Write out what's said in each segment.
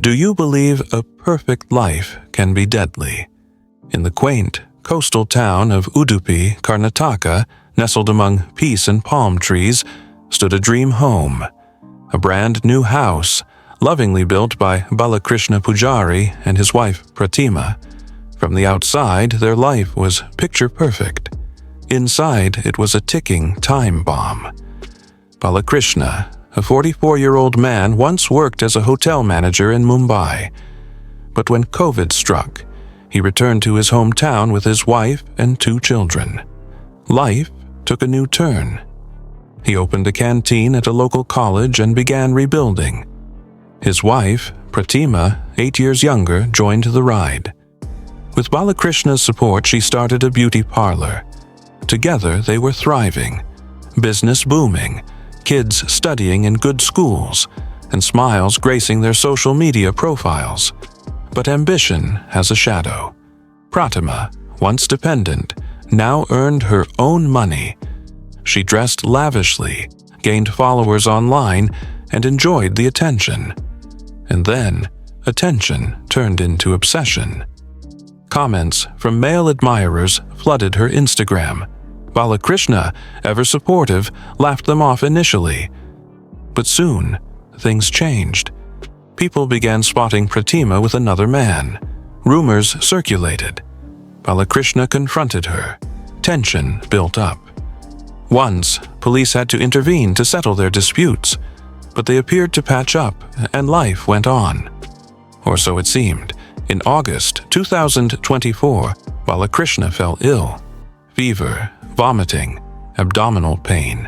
Do you believe a perfect life can be deadly? In the quaint, coastal town of Udupi, Karnataka, nestled among peace and palm trees, stood a dream home. A brand new house, lovingly built by Balakrishna Pujari and his wife Pratima. From the outside, their life was picture perfect. Inside, it was a ticking time bomb. Balakrishna, a 44-year-old man, once worked as a hotel manager in Mumbai. But when COVID struck, he returned to his hometown with his wife and 2 children. Life took a new turn. He opened a canteen at a local college and began rebuilding. His wife, Pratima, 8 years younger, joined the ride. With Balakrishna's support, she started a beauty parlor. Together, they were thriving, business booming, kids studying in good schools, and smiles gracing their social media profiles. But ambition has a shadow. Pratima, once dependent, now earned her own money. She dressed lavishly, gained followers online, and enjoyed the attention. And then, attention turned into obsession. Comments from male admirers flooded her Instagram. Balakrishna, ever supportive, laughed them off initially. But soon, things changed. People began spotting Pratima with another man. Rumors circulated. Balakrishna confronted her. Tension built up. Once, police had to intervene to settle their disputes, but they appeared to patch up, and life went on. Or so it seemed. In August 2024, Balakrishna fell ill. Fever, vomiting, abdominal pain.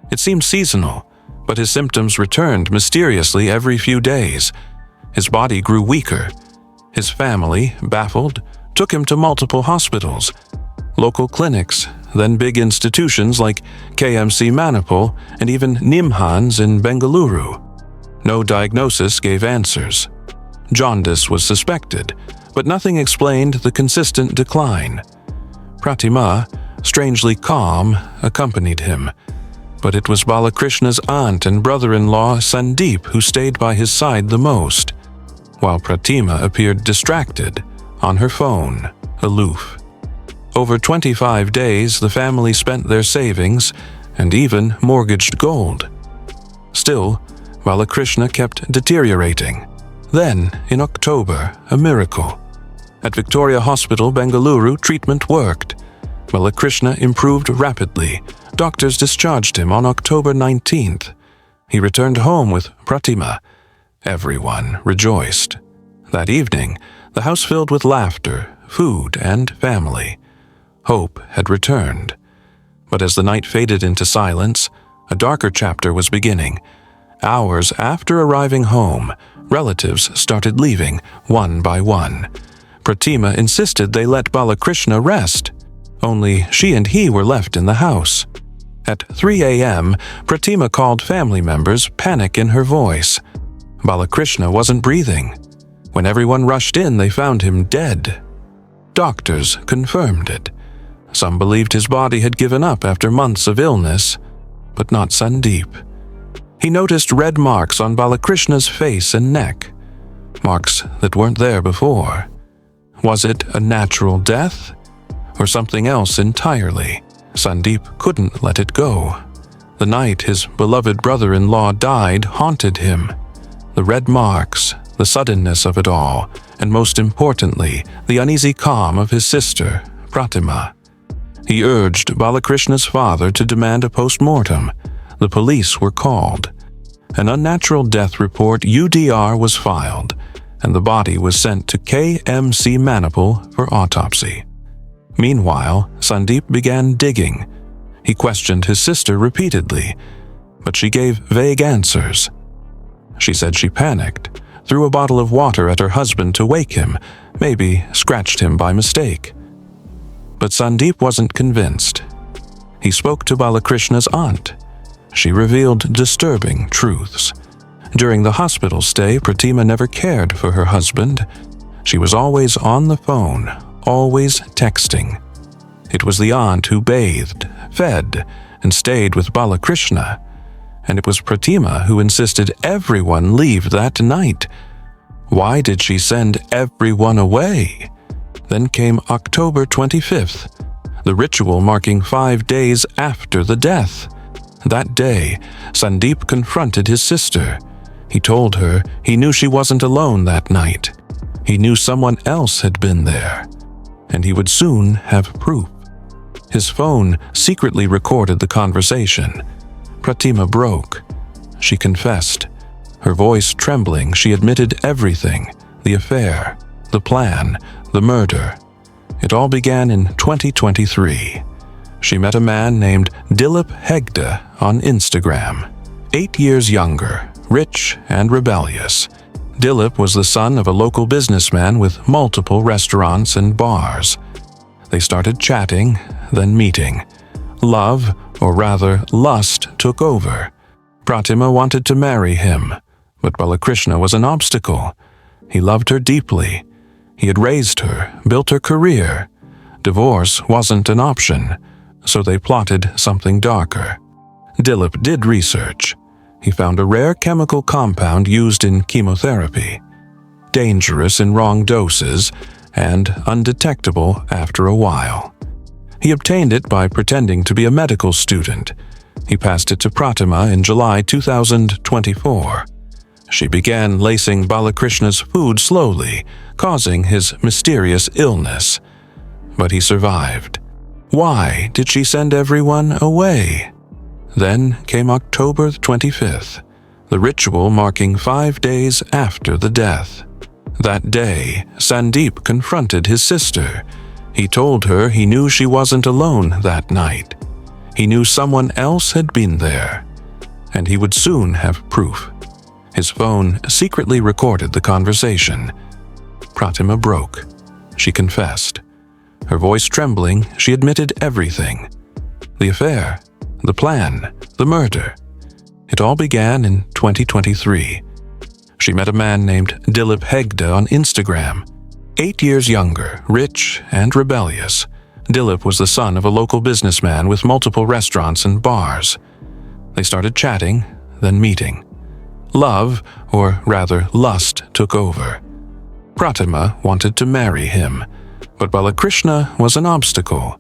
It seemed seasonal, but his symptoms returned mysteriously every few days. His body grew weaker. His family, baffled, took him to multiple hospitals, local clinics, then big institutions like KMC Manipal and even Nimhans in Bengaluru. No diagnosis gave answers. Jaundice was suspected, but nothing explained the consistent decline. Pratima, strangely calm, accompanied him, but it was Balakrishna's aunt and brother-in-law Sandeep who stayed by his side the most, while Pratima appeared distracted, on her phone, aloof. Over 25 days, the family spent their savings and even mortgaged gold. Still, Balakrishna kept deteriorating. Then, in October, a miracle. At Victoria Hospital, Bengaluru, treatment worked. Balakrishna improved rapidly. Doctors discharged him on October 19th. He returned home with Pratima. Everyone rejoiced. That evening, the house filled with laughter, food, and family. Hope had returned. But as the night faded into silence, a darker chapter was beginning. Hours after arriving home, relatives started leaving, one by one. Pratima insisted they let Balakrishna rest. Only she and he were left in the house. At 3 a.m., Pratima called family members, panic in her voice. Balakrishna wasn't breathing. When everyone rushed in, they found him dead. Doctors confirmed it. Some believed his body had given up after months of illness, but not Sandeep. He noticed red marks on Balakrishna's face and neck, marks that weren't there before. Was it a natural death, or something else entirely? Sandeep couldn't let it go. The night his beloved brother-in-law died haunted him. The red marks, the suddenness of it all, and most importantly, the uneasy calm of his sister, Pratima. He urged Balakrishna's father to demand a post-mortem. The police were called. An unnatural death report UDR was filed, and the body was sent to KMC Manipal for autopsy. Meanwhile, Sandeep began digging. He questioned his sister repeatedly, but she gave vague answers. She said she panicked, threw a bottle of water at her husband to wake him, maybe scratched him by mistake. But Sandeep wasn't convinced. He spoke to Balakrishna's aunt. She revealed disturbing truths. During the hospital stay, Pratima never cared for her husband. She was always on the phone, always texting. It was the aunt who bathed, fed, and stayed with Balakrishna. And it was Pratima who insisted everyone leave that night. Why did she send everyone away? Then came October 25th, the ritual marking 5 days after the death. That day, Sandeep confronted his sister. He told her he knew she wasn't alone that night. He knew someone else had been there, and he would soon have proof. His phone secretly recorded the conversation. Pratima broke. She confessed. Her voice trembling, she admitted everything: the affair, the plan, the murder. It all began in 2023. She met a man named Dilip Hegde on Instagram. 8 years younger, rich and rebellious. Dilip was the son of a local businessman with multiple restaurants and bars. They started chatting, then meeting. Love, or rather lust, took over. Pratima wanted to marry him, but Balakrishna was an obstacle. He loved her deeply. He had raised her, built her career. Divorce wasn't an option, so they plotted something darker. Dilip did research. He found a rare chemical compound used in chemotherapy, dangerous in wrong doses and undetectable after a while. He obtained it by pretending to be a medical student. He passed it to Pratima in July 2024. She began lacing Balakrishna's food slowly, causing his mysterious illness. But he survived. Why did she send everyone away? Then came October 25th, the ritual marking 5 days after the death. That day, Sandeep confronted his sister. He told her he knew she wasn't alone that night. He knew someone else had been there, and he would soon have proof. His phone secretly recorded the conversation. Pratima broke. She confessed. Her voice trembling, she admitted everything: the affair, the plan, the murder. It all began in 2023. She met a man named Dilip Hegde on Instagram. 8 years younger, rich and rebellious. Dilip was the son of a local businessman with multiple restaurants and bars. They started chatting, then meeting. Love, or rather lust, took over. Pratima wanted to marry him, but Balakrishna was an obstacle.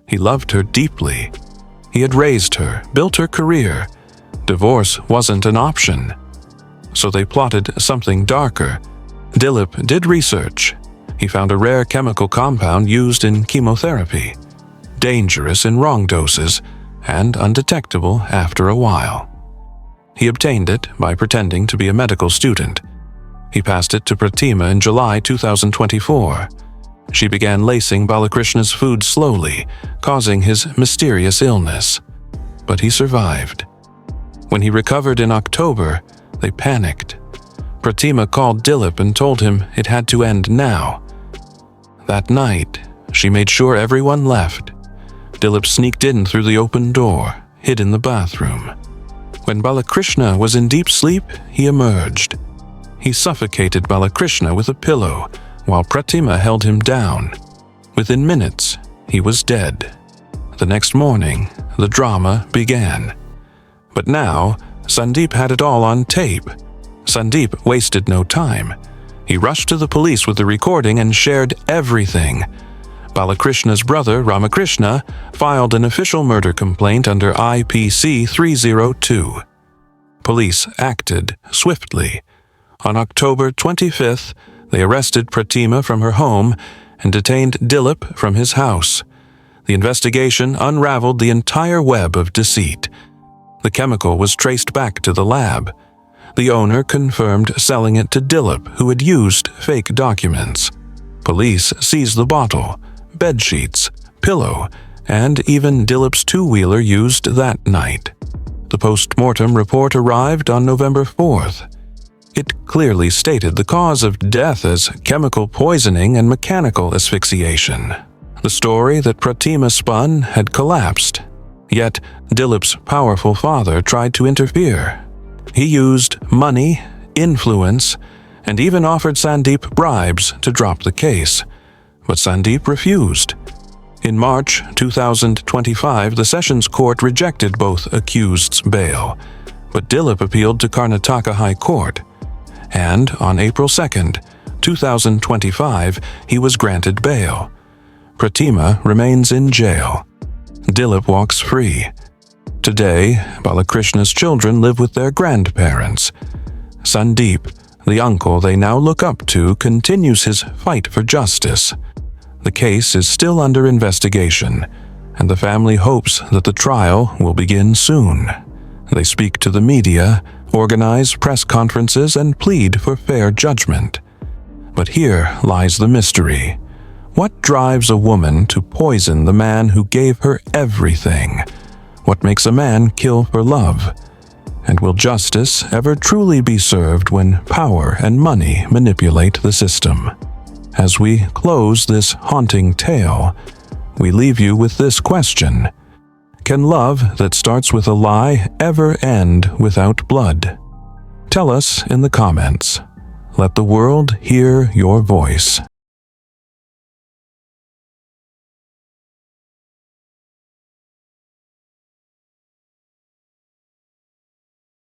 He loved her deeply. He had raised her, built her career. Divorce wasn't an option. So they plotted something darker. Dilip did research. He found a rare chemical compound used in chemotherapy, dangerous in wrong doses and undetectable after a while. He obtained it by pretending to be a medical student. He passed it to Pratima in July 2024. She began lacing Balakrishna's food slowly, causing his mysterious illness. But he survived. When he recovered in October, they panicked. Pratima called Dilip and told him it had to end now. That night, she made sure everyone left. Dilip sneaked in through the open door, hid in the bathroom. When Balakrishna was in deep sleep, he emerged. He suffocated Balakrishna with a pillow, while Pratima held him down. Within minutes, he was dead. The next morning, the drama began. But now, Sandeep had it all on tape. Sandeep wasted no time. He rushed to the police with the recording and shared everything. Balakrishna's brother, Ramakrishna, filed an official murder complaint under IPC 302. Police acted swiftly. On October 25th, they arrested Pratima from her home and detained Dilip from his house. The investigation unraveled the entire web of deceit. The chemical was traced back to the lab. The owner confirmed selling it to Dilip, who had used fake documents. Police seized the bottle, bed sheets, pillow, and even Dilip's two-wheeler used that night. The post-mortem report arrived on November 4th. It clearly stated the cause of death as chemical poisoning and mechanical asphyxiation. The story that Pratima spun had collapsed. Yet Dilip's powerful father tried to interfere. He used money, influence, and even offered Sandeep bribes to drop the case. But Sandeep refused. In March 2025, the Sessions Court rejected both accuseds' bail, but Dilip appealed to Karnataka High Court. and on April 2nd, 2025, he was granted bail. Pratima remains in jail. Dilip walks free. Today, Balakrishna's children live with their grandparents. Sandeep, the uncle they now look up to, continues his fight for justice. The case is still under investigation, and the family hopes that the trial will begin soon. They speak to the media, organize press conferences, and plead for fair judgment. But here lies the mystery. What drives a woman to poison the man who gave her everything? What makes a man kill for love? And will justice ever truly be served when power and money manipulate the system? As we close this haunting tale, we leave you with this question. Can love that starts with a lie ever end without blood? Tell us in the comments. Let the world hear your voice.